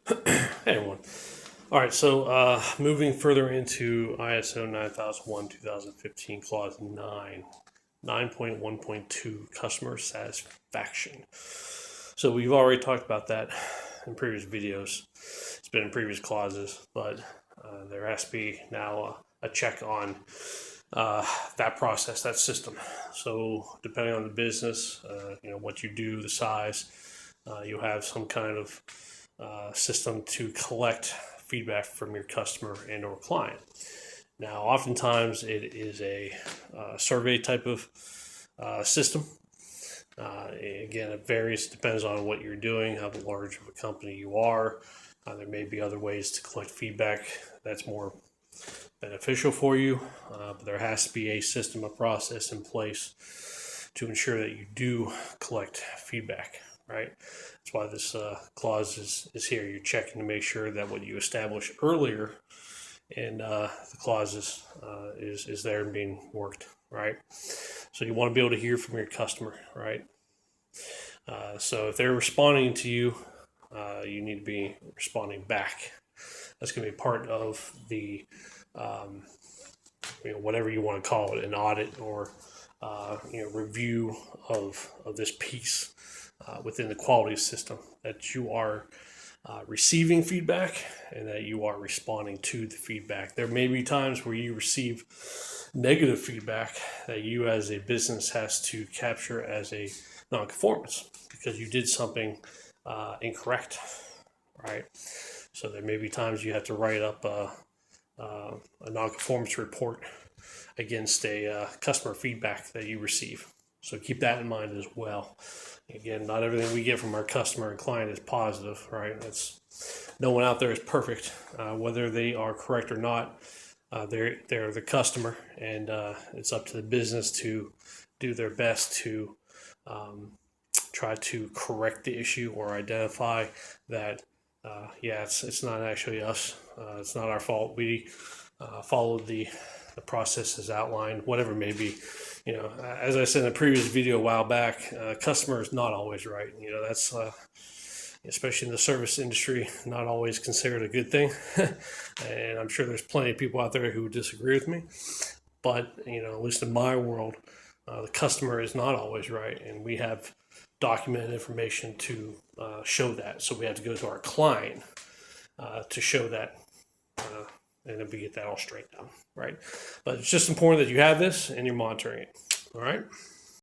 Hey everyone. All right, so moving further into ISO 9001 2015 Clause 9, 9.1.2 Customer Satisfaction. So we've already talked about that in previous videos. It's been in previous clauses, but there has to be now a check on that process, that system. So depending on the business, what you do, the size, you'll have some kind of system to collect feedback from your customer and or client. Now, oftentimes it is a survey type of system. Again, it varies, depends on what you're doing, how large of a company you are. There may be other ways to collect feedback that's more beneficial for you, but there has to be a system, a process in place to ensure that you do collect feedback, right? That's why this clause is here. You're checking to make sure that what you established earlier in the clauses is there and being worked, right? So you want to be able to hear from your customer, right? So if they're responding to you, you need to be responding back. That's going to be part of the whatever you want to call it, an audit or review of this piece within the quality system, that you are receiving feedback and that you are responding to the feedback. There may be times where you receive negative feedback that you as a business has to capture as a nonconformance because you did something incorrect, right? So there may be times you have to write up a nonconformance report against a customer feedback that you receive. So keep that in mind as well. Again, not everything we get from our customer and client is positive, right? No one out there is perfect. Whether they are correct or not, they're the customer, and it's up to the business to do their best to try to correct the issue or identify that it's not actually us. It's not our fault. We followed the process as outlined, whatever it may be. As I said in a previous video a while back, customer is not always right. That's especially in the service industry, not always considered a good thing. And I'm sure there's plenty of people out there who would disagree with me. But at least in my world, the customer is not always right, and we have documented information to show that. So we have to go to our client to show that, and then we get that all straight down, right? But it's just important that you have this and you're monitoring it, all right?